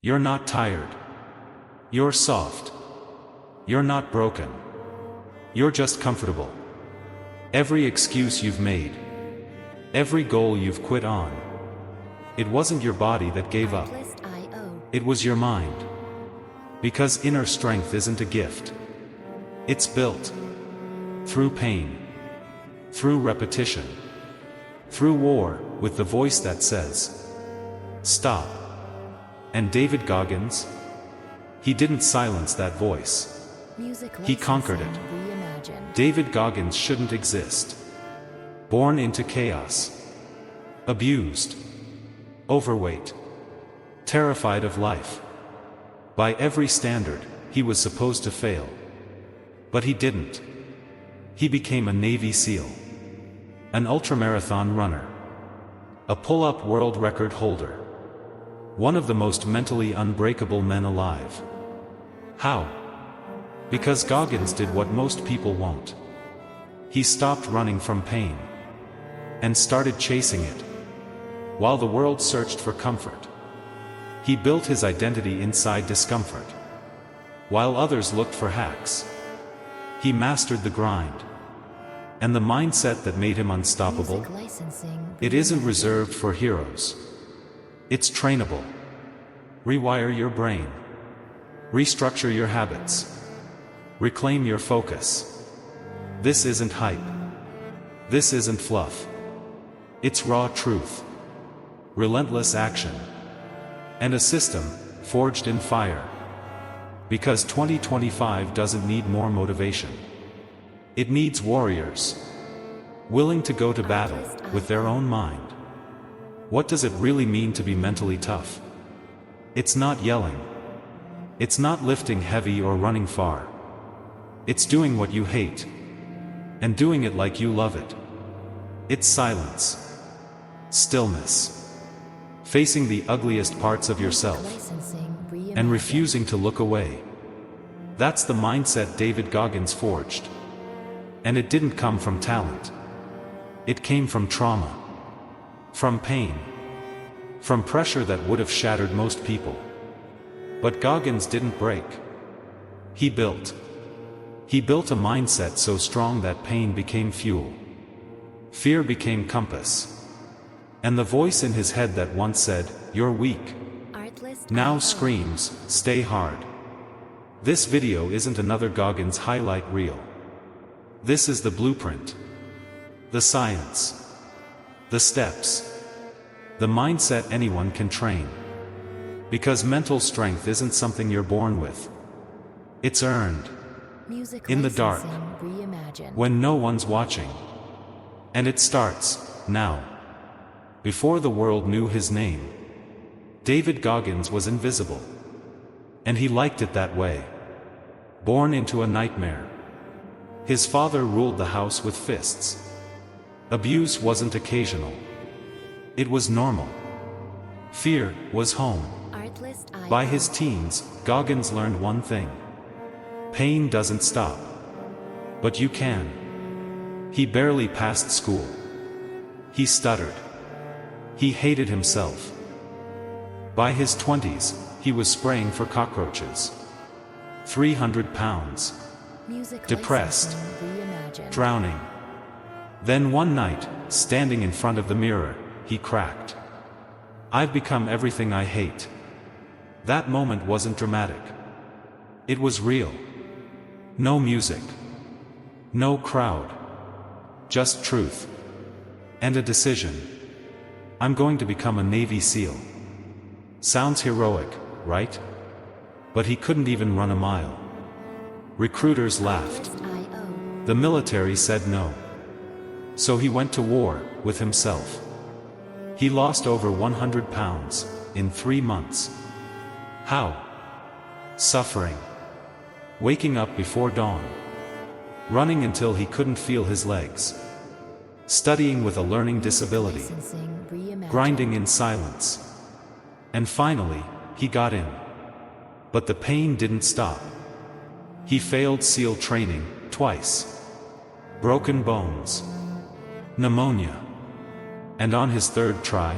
You're not tired. You're soft. You're not broken. You're just comfortable. Every excuse you've made, every goal you've quit on, it wasn't your body that gave up. It was your mind. Because inner strength isn't a gift. It's built through pain, through repetition, through war with the voice that says, stop. And David Goggins, he didn't silence that voice. He conquered it. David Goggins shouldn't exist. Born into chaos. Abused. Overweight. Terrified of life. By every standard, he was supposed to fail. But he didn't. He became a Navy SEAL. An ultramarathon runner. A pull-up world record holder. One of the most mentally unbreakable men alive. How? Because Goggins did what most people won't. He stopped running from pain. And started chasing it. While the world searched for comfort. He built his identity inside discomfort. While others looked for hacks. He mastered the grind. And the mindset that made him unstoppable, it isn't reserved for heroes. It's trainable. Rewire your brain. Restructure your habits. Reclaim your focus. This isn't hype. This isn't fluff. It's raw truth. Relentless action. And a system forged in fire. Because 2025 doesn't need more motivation. It needs warriors. Willing to go to battle with their own mind. What does it really mean to be mentally tough? It's not yelling. It's not lifting heavy or running far. It's doing what you hate. And doing it like you love it. It's silence. Stillness. Facing the ugliest parts of yourself. And refusing to look away. That's the mindset David Goggins forged. And it didn't come from talent. It came from trauma. From pain. From pressure that would have shattered most people. But Goggins didn't break. He built. He built a mindset so strong that pain became fuel. Fear became compass. And the voice in his head that once said, "You're weak," now screams, "Stay hard." This video isn't another Goggins highlight reel. This is the blueprint. The science. The steps. The mindset anyone can train. Because mental strength isn't something you're born with. It's earned. In the dark. When no one's watching. And it starts now. Before the world knew his name, David Goggins was invisible. And he liked it that way. Born into a nightmare. His father ruled the house with fists. Abuse wasn't occasional. It was normal. Fear was home. By his teens, Goggins learned one thing. Pain doesn't stop. But you can. He barely passed school. He stuttered. He hated himself. By his 20s, he was spraying for cockroaches. 300 pounds. Depressed. Drowning. Then one night, standing in front of the mirror, he cracked. "I've become everything I hate." That moment wasn't dramatic. It was real. No music. No crowd. Just truth. And a decision. I'm going to become a Navy SEAL. Sounds heroic, right? But he couldn't even run a mile. Recruiters laughed. The military said no. So he went to war with himself. He lost over 100 pounds in 3 months. How? Suffering. Waking up before dawn. Running until he couldn't feel his legs. Studying with a learning disability. Grinding in silence. And finally, he got in. But the pain didn't stop. He failed SEAL training twice. Broken bones. Pneumonia. And on his third try,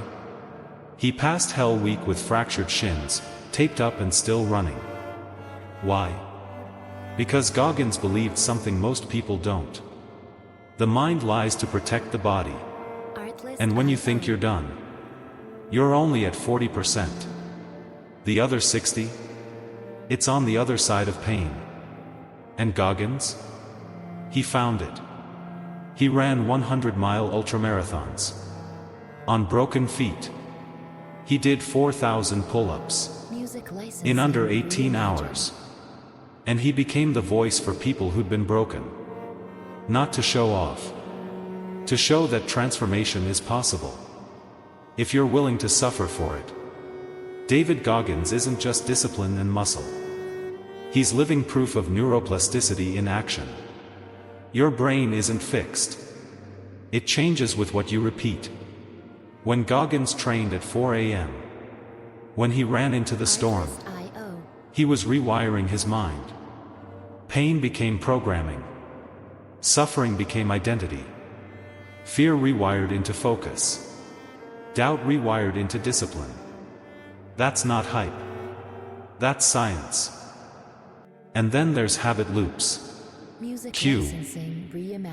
he passed Hell Week with fractured shins, taped up and still running. Why? Because Goggins believed something most people don't. The mind lies to protect the body. And when you think you're done, you're only at 40%. The other 60? It's on the other side of pain. And Goggins? He found it. He ran 100-mile ultramarathons. On broken feet. He did 4,000 pull-ups. In under 18 hours. And he became the voice for people who'd been broken. Not to show off. To show that transformation is possible. If you're willing to suffer for it. David Goggins isn't just discipline and muscle. He's living proof of neuroplasticity in action. Your brain isn't fixed. It changes with what you repeat. When Goggins trained at 4 a.m. When he ran into the storm. He was rewiring his mind. Pain became programming. Suffering became identity. Fear rewired into focus. Doubt rewired into discipline. That's not hype. That's science. And then there's habit loops. Cue.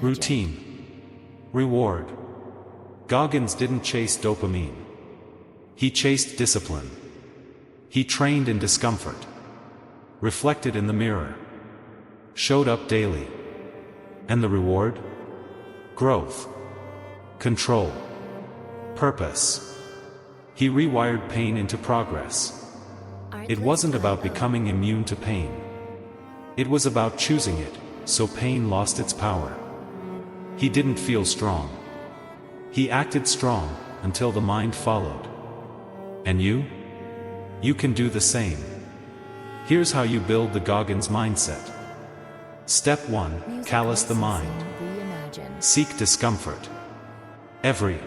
Routine. Reward. Goggins didn't chase dopamine. He chased discipline. He trained in discomfort. Reflected in the mirror. Showed up daily. And the reward? Growth. Control. Purpose. He rewired pain into progress. It wasn't about becoming immune to pain. It was about choosing it, so pain lost its power. He didn't feel strong. He acted strong, until the mind followed. And you? You can do the same. Here's how you build the Goggins mindset. Step 1. Callous the mind. Seek discomfort. Every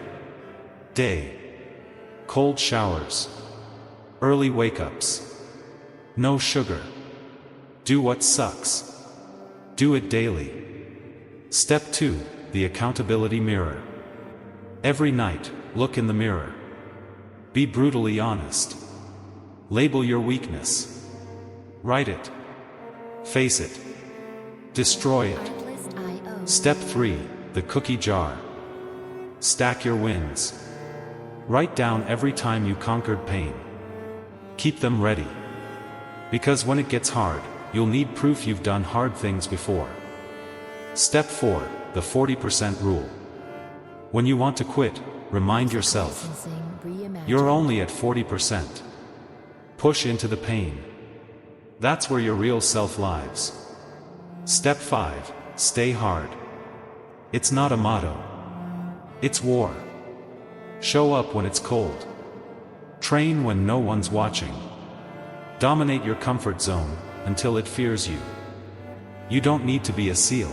day. Cold showers. Early wake-ups. No sugar. Do what sucks. Do it daily. Step 2. The accountability mirror. Every night, look in the mirror. Be brutally honest. Label your weakness. Write it. Face it. Destroy it. Step 3. The cookie jar. Stack your wins. Write down every time you conquered pain. Keep them ready. Because when it gets hard, you'll need proof you've done hard things before. Step 4. The 40% rule. When you want to quit, remind yourself. You're only at 40%. Push into the pain. That's where your real self lives. Step 5. Stay hard. It's not a motto. It's war. Show up when it's cold. Train when no one's watching. Dominate your comfort zone, until it fears you. You don't need to be a SEAL.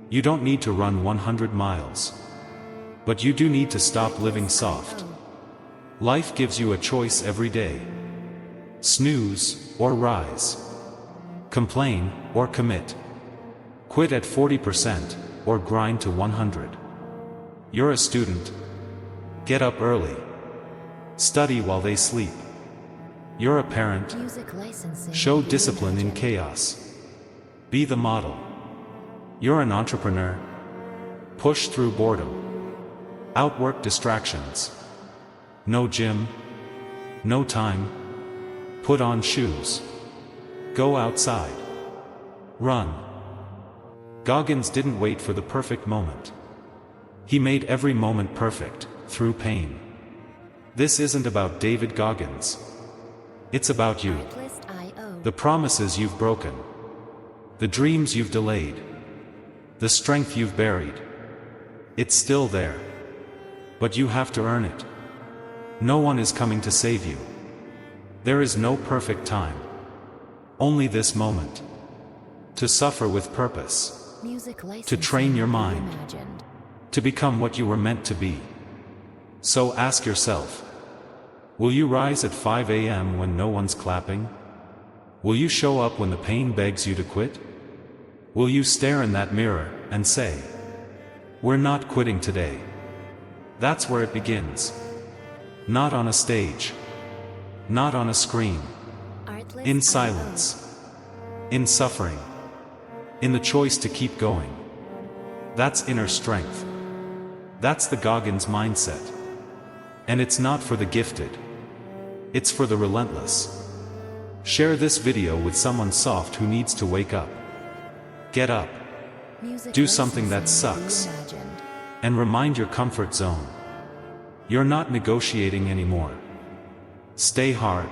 You don't need to run 100 miles. But you do need to stop living soft. Life gives you a choice every day. Snooze, or rise. Complain, or commit. Quit at 40%, or grind to 100. You're a student. Get up early. Study while they sleep. You're a parent. Show discipline in chaos. Be the model. You're an entrepreneur. Push through boredom. Outwork distractions. No gym. No time. Put on shoes. Go outside. Run. Goggins didn't wait for the perfect moment. He made every moment perfect, through pain. This isn't about David Goggins. It's about you. The promises you've broken. The dreams you've delayed. The strength you've buried. It's still there. But you have to earn it. No one is coming to save you. There is no perfect time. Only this moment. To suffer with purpose. To train your mind. To become what you were meant to be. So ask yourself. Will you rise at 5 a.m. when no one's clapping? Will you show up when the pain begs you to quit? Will you stare in that mirror and say, "We're not quitting today"? That's where it begins. Not on a stage. Not on a screen. Artless In IO. silence. In suffering. In the choice to keep going. That's inner strength. That's the Goggins mindset. And it's not for the gifted. It's for the relentless. Share this video with someone soft who needs to wake up. Get up. Music Do something that licensing sucks. reimagined. And remind your comfort zone. You're not negotiating anymore. Stay hard.